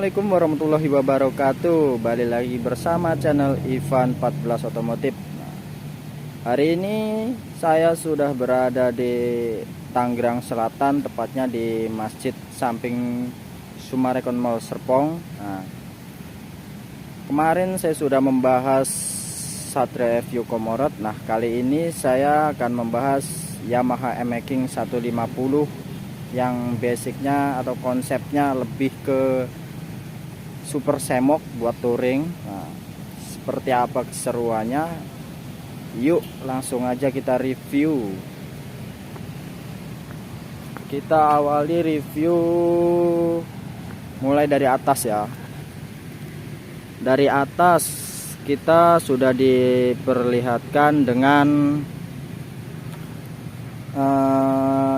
Assalamualaikum warahmatullahi wabarakatuh. Balik lagi bersama channel Ivan 14 Otomotif. Hari ini saya sudah berada di Tangerang Selatan, tepatnya di Masjid samping Sumarekon Mall Serpong. Kemarin saya sudah membahas Satria FU Comorot. Nah, kali ini saya akan membahas Yamaha M-Making 150 yang basicnya atau konsepnya lebih ke super semok buat touring. Nah, seperti apa keseruannya? Yuk langsung aja kita review. Kita awali review mulai dari atas ya. Dari atas kita sudah diperlihatkan dengan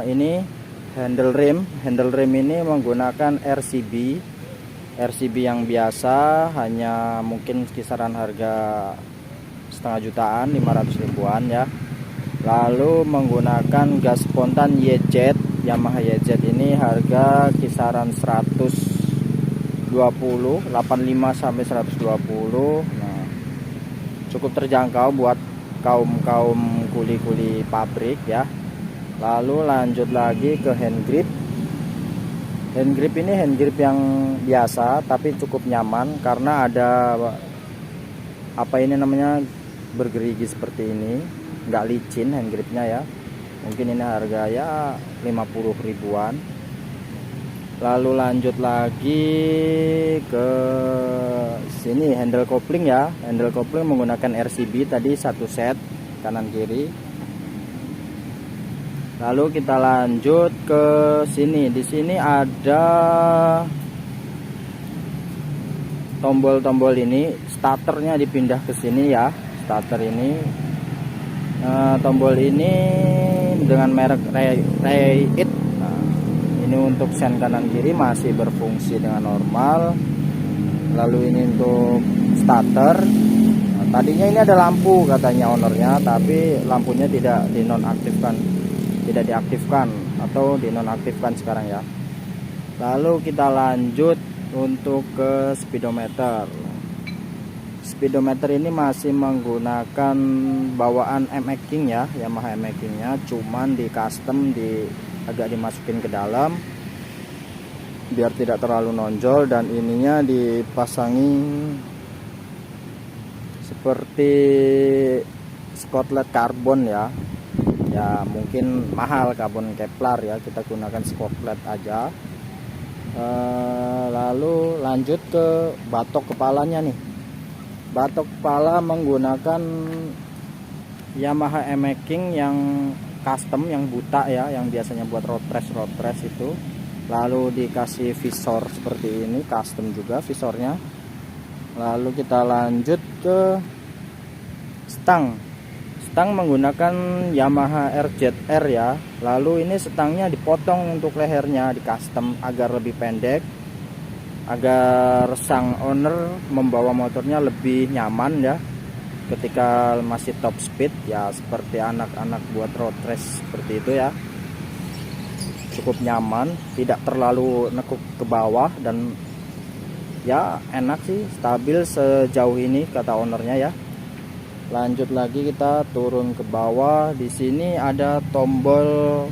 ini handle rim ini menggunakan RCB yang biasa, hanya mungkin kisaran harga setengah jutaan, 500 ribuan ya. Lalu menggunakan gas spontan YZ, Yamaha YZ ini harga kisaran 120, 85 sampai 120. Nah, cukup terjangkau buat kaum kuli-kuli pabrik ya. Lalu lanjut lagi ke hand grip. Hand grip ini hand grip yang biasa tapi cukup nyaman karena ada bergerigi seperti ini, nggak licin hand gripnya ya. Mungkin ini harga ya 50 ribuan. Lalu lanjut lagi ke sini handle kopling ya. Handle kopling menggunakan RCB tadi satu set kanan kiri. Lalu kita lanjut ke sini. Di sini ada tombol-tombol ini, starternya dipindah ke sini ya. Starter ini, tombol ini dengan merek Ray-It. Nah, ini untuk sen kanan kiri masih berfungsi dengan normal. Lalu ini untuk starter. Nah, tadinya ini ada lampu katanya ownernya, tapi lampunya tidak diaktifkan atau dinonaktifkan sekarang ya. Lalu kita lanjut untuk ke speedometer. Speedometer ini masih menggunakan bawaan M-Making ya, Yamaha M-Making-nya, cuman di custom, agak dimasukin ke dalam biar tidak terlalu nonjol, dan ininya dipasangi seperti skotlet karbon ya. Ya mungkin mahal karbon Kevlar ya, kita gunakan skotlet aja. Lalu lanjut ke batok kepalanya nih. Batok kepala menggunakan Yamaha M-Making yang custom, yang buta ya, yang biasanya buat road race itu. Lalu dikasih visor seperti ini, custom juga visornya. Lalu kita lanjut ke stang menggunakan Yamaha RZR ya. Lalu ini stangnya dipotong untuk lehernya, di custom agar lebih pendek, agar sang owner membawa motornya lebih nyaman ya ketika masih top speed ya, seperti anak-anak buat road race seperti itu ya. Cukup nyaman, tidak terlalu nekuk ke bawah, dan ya enak sih, stabil sejauh ini kata ownernya ya. Lanjut lagi kita turun ke bawah. Di sini ada tombol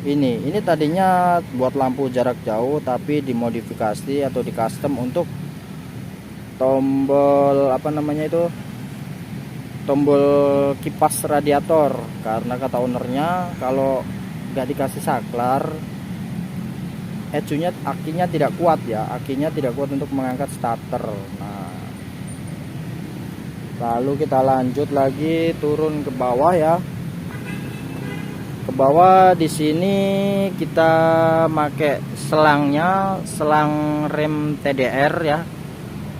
ini tadinya buat lampu jarak jauh, tapi dimodifikasi atau di custom untuk tombol tombol kipas radiator, karena kata ownernya kalau nggak dikasih saklar akinya tidak kuat ya, untuk mengangkat starter. Nah, lalu kita lanjut lagi turun ke bawah ya. Ke bawah di sini kita pakai selang rem TDR ya.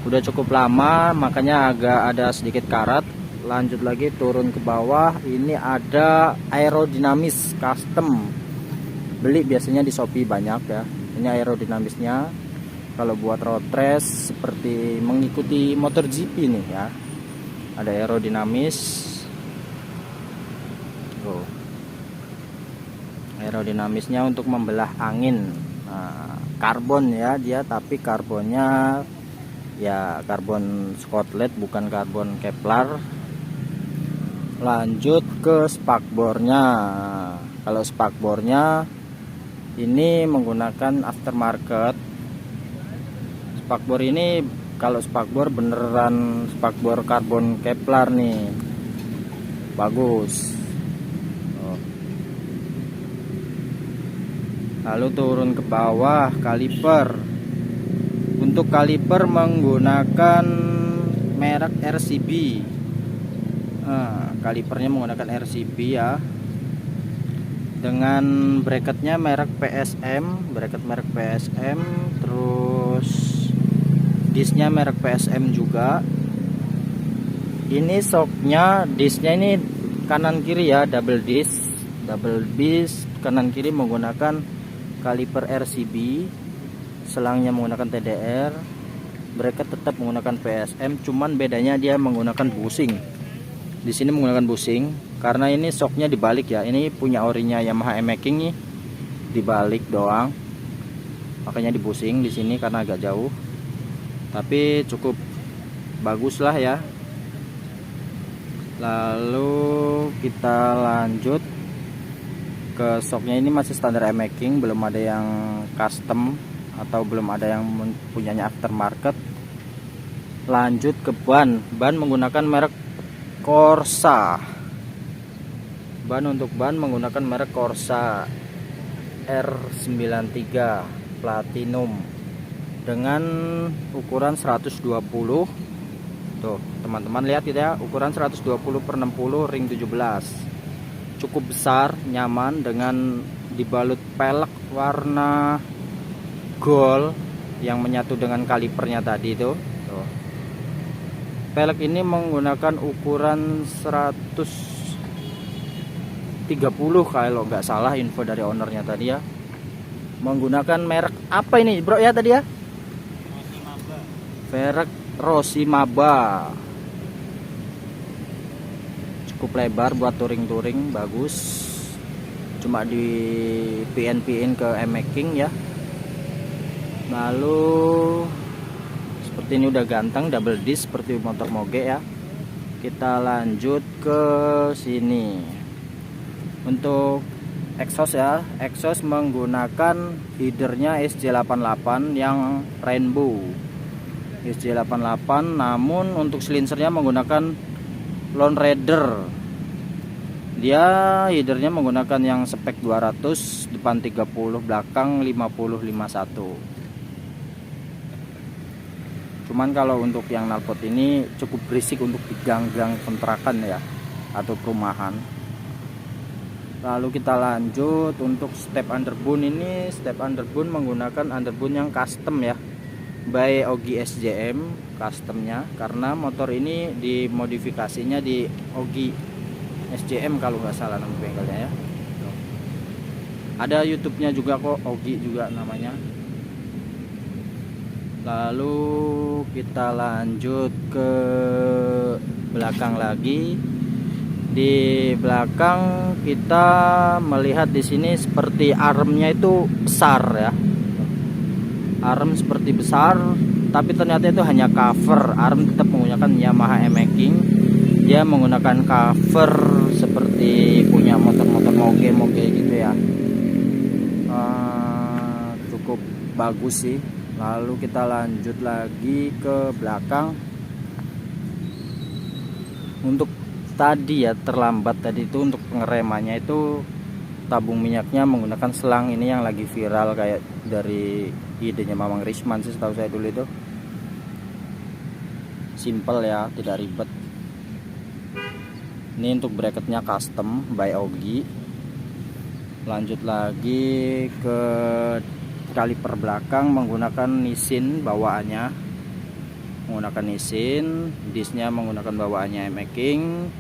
Udah cukup lama, makanya agak ada sedikit karat. Lanjut lagi turun ke bawah. Ini ada aerodinamis custom. Beli biasanya di Shopee banyak ya. Ini aerodinamisnya kalau buat road race seperti mengikuti MotoGP nih ya. Ada aerodinamis. Aerodinamisnya untuk membelah angin. Nah, karbon ya dia, tapi karbonnya ya karbon Scotland bukan karbon Kevlar. Lanjut ke spakbornya. Kalau spakbornya ini menggunakan aftermarket. Spakbor ini kalau spakbor beneran spakbor karbon Kevlar nih, bagus. Lalu turun ke bawah, kaliper. Untuk kaliper menggunakan merek RCB. Kalipernya menggunakan RCB ya. Dengan bracketnya merek PSM, bracket merek PSM, terus disnya merek PSM juga. Ini shocknya, disnya ini kanan kiri ya, double disc kanan kiri menggunakan kaliper RCB, selangnya menggunakan TDR, bracket tetap menggunakan PSM, cuman bedanya dia menggunakan bushing. Di sini menggunakan bushing karena ini shocknya dibalik ya. Ini punya orinya Yamaha E-Making nih, dibalik doang, makanya di bushing di sini karena agak jauh, tapi cukup bagus lah ya. Lalu kita lanjut ke shocknya. Ini masih standar E-Making, belum ada yang custom atau belum ada yang punyanya aftermarket. Lanjut ke ban menggunakan merek Corsa. Untuk ban menggunakan merek Corsa R93 Platinum dengan ukuran 120. Tuh teman-teman lihat gitu ya, ukuran 120/60 ring 17. Cukup besar, nyaman, dengan dibalut pelek warna gold yang menyatu dengan kalipernya tadi itu. Tuh. Pelek ini menggunakan ukuran 130 kalau nggak salah, info dari ownernya tadi ya. Menggunakan merek apa ini bro ya tadi ya? Merek Roshimaba. Cukup lebar buat touring-touring, bagus. Cuma di PNP-in ke E-Making ya. Lalu seperti ini udah ganteng, double disc seperti motor moge ya. Kita lanjut ke sini. Untuk exhaust ya, exhaust menggunakan headernya SJ88 yang rainbow. SJ88, namun untuk silinsernya menggunakan Lone Raider. Dia headernya menggunakan yang spek 200, depan 30, belakang 50/51. Cuman kalau untuk yang knalpot ini cukup berisik untuk di gang-gang kontrakan ya, atau perumahan. Lalu kita lanjut untuk step underbone. Ini step underbone menggunakan underbone yang custom ya, by Ogi SJM customnya, karena motor ini dimodifikasinya di Ogi SJM kalau nggak salah nama bengkelnya ya. Ada YouTube-nya juga kok, Ogi juga namanya. Lalu kita lanjut ke belakang lagi. Di belakang kita melihat di sini seperti armnya itu besar ya. Arm seperti besar, tapi ternyata itu hanya cover. Arm tetap menggunakan Yamaha E-Making. Dia menggunakan cover seperti punya motor-motor moge gitu ya. Cukup bagus sih. Lalu kita lanjut lagi ke belakang. Untuk tadi ya, terlambat tadi itu untuk pengeremannya itu tabung minyaknya menggunakan selang ini yang lagi viral, kayak dari idenya Mamang Risman sih setahu saya dulu itu. Simple ya, tidak ribet. Ini untuk bracketnya custom by Ogi. Lanjut lagi ke kaliper belakang menggunakan Nissin bawaannya, menggunakan Nissin. Disnya menggunakan bawaannya E-Making.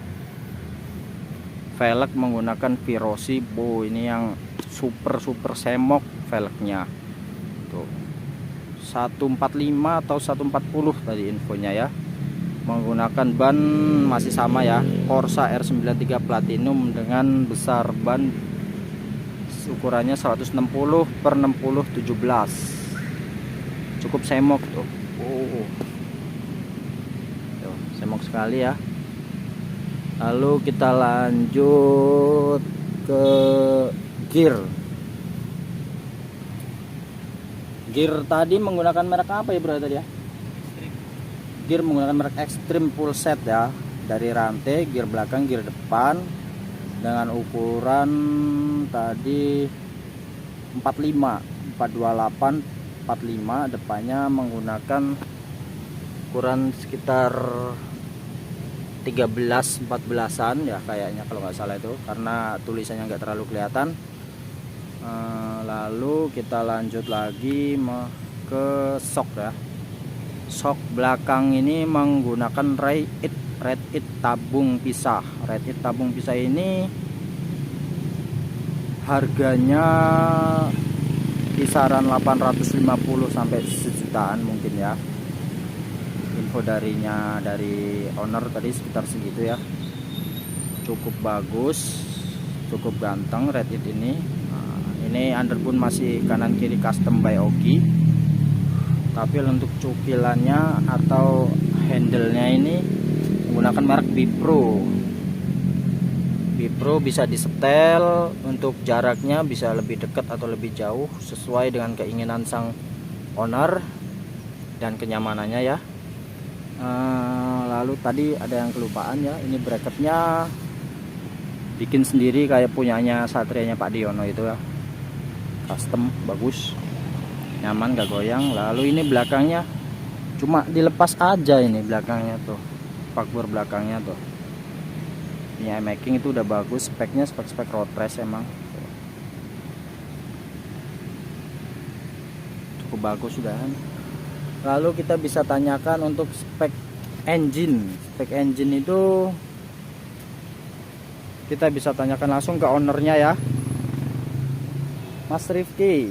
Velg menggunakan Virosi. Ini yang super semok velgnya tuh, 145 atau 140 tadi infonya ya. Menggunakan ban masih sama ya, Corsa R93 Platinum dengan besar ban ukurannya 160/60 17. cukup semok tuh. Tuh, semok sekali ya. Lalu kita lanjut ke gear. Gear tadi menggunakan merek apa ya bro tadi ya? Gear menggunakan merek Extreme full set ya. Dari rantai, gear belakang, gear depan dengan ukuran tadi 45, 428, 45. Depannya menggunakan ukuran sekitar 13-14an ya kayaknya kalau nggak salah itu, karena tulisannya nggak terlalu kelihatan. Lalu kita lanjut lagi ke shock ya. Shock belakang ini menggunakan Red It tabung pisah. Red It tabung pisah ini harganya kisaran 850 sampai sejutaan mungkin ya. Info dari owner tadi sekitar segitu ya. Cukup bagus, cukup ganteng Red It ini. Ini underbone masih kanan kiri custom by Oki. Tapi untuk cukilannya atau handle-nya ini menggunakan merek Bipro. Bipro bisa disetel, untuk jaraknya bisa lebih dekat atau lebih jauh sesuai dengan keinginan sang owner dan kenyamanannya ya. Lalu tadi ada yang kelupaan ya, ini bracketnya bikin sendiri kayak punyanya Satrianya Pak Diono itu ya, custom bagus, nyaman gak goyang. Lalu ini belakangnya cuma dilepas aja, ini belakangnya tuh, spakbor belakangnya tuh, ini making itu udah bagus, speknya spek road race emang cukup bagus sudah. Lalu kita bisa tanyakan untuk spek engine. Spek engine itu kita bisa tanyakan langsung ke ownernya ya, Mas Rifki.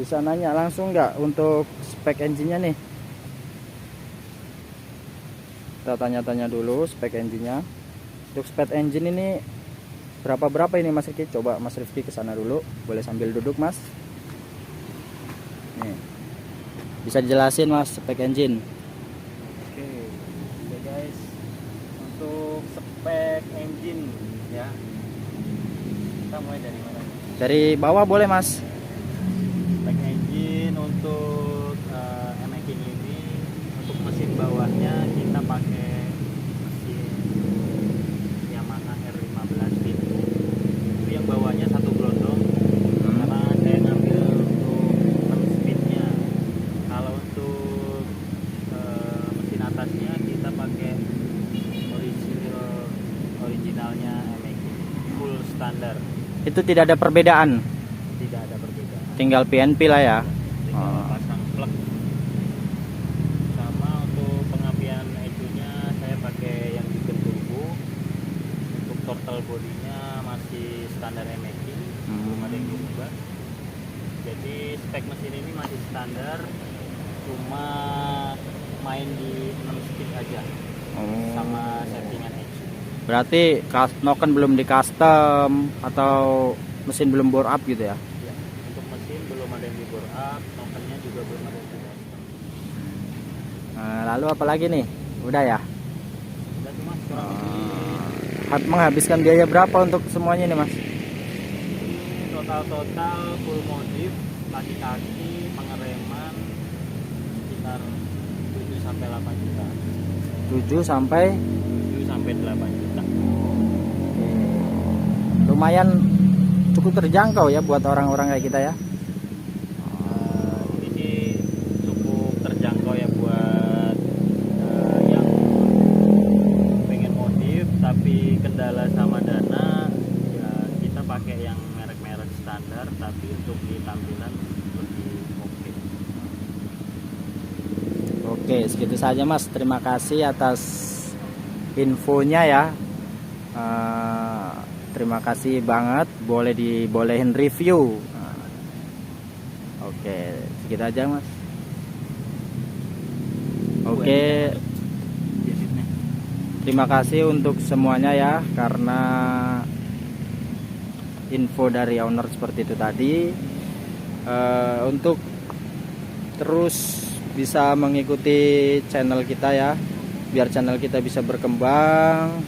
Bisa nanya langsung nggak untuk spek engine-nya nih? Kita tanya-tanya dulu spek engine-nya. Untuk spek engine ini berapa ini Mas Rifki? Coba Mas Rifki ke sana dulu. Boleh sambil duduk Mas. Nih. Bisa dijelasin Mas spek engine? Oke guys, untuk spek engine ya, kita mulai dari mana? Dari bawah boleh Mas. Spek engine untuk making ini, untuk mesin bawahnya kita pakai mesin Yamaha R15 itu yang bawahnya satu gelondong, karena saya ngambil untuk speednya. Kalau untuk mesin atasnya kita pakai originalnya making full standar. Itu tidak ada perbedaan. Tidak ada perbedaan. Tinggal PNP lah ya. Tinggal pasang plug. Sama untuk pengapian ecunya saya pakai yang bikin turbo. Untuk total bodinya masih standar making, belum ada yang diubah. Jadi spek mesin ini masih standar, cuma main di 6 speed aja. Sama settingan ecu. Berarti noken belum di custom atau mesin belum bore up gitu ya? Ya, untuk mesin belum ada yang di bore up, nokennya juga belum ada yang di custom. Nah, lalu apa lagi nih? Udah ya? Udah cuma kurang lebih Menghabiskan biaya berapa untuk semuanya nih Mas? total full modif, kaki-kaki, pengereman sekitar 7 sampai 8 juta. 7 sampai 8 juta. Lumayan cukup terjangkau ya buat orang-orang kayak kita ya. Ini cukup terjangkau ya buat yang pengen modif tapi kendala sama dana ya, kita pakai yang merek-merek standar tapi untuk di tampilan lebih oke. Oke, segitu saja Mas. Terima kasih atas infonya ya. Terima kasih banget, dibolehin review. Oke, segitu aja Mas. Oke, terima kasih untuk semuanya ya, karena info dari owner seperti itu tadi. Untuk terus bisa mengikuti channel kita ya, biar channel kita bisa berkembang.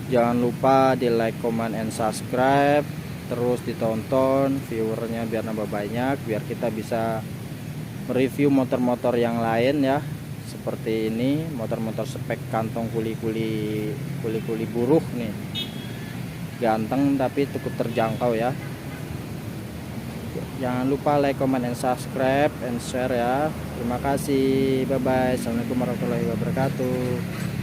Jangan lupa di like, comment, and subscribe, terus ditonton, viewernya biar nambah banyak, biar kita bisa mereview motor-motor yang lain ya, seperti ini, motor-motor spek kantong kuli-kuli buruh nih, ganteng tapi cukup terjangkau ya. Jangan lupa like, comment, and subscribe, and share ya. Terima kasih, bye bye. Assalamualaikum warahmatullahi wabarakatuh.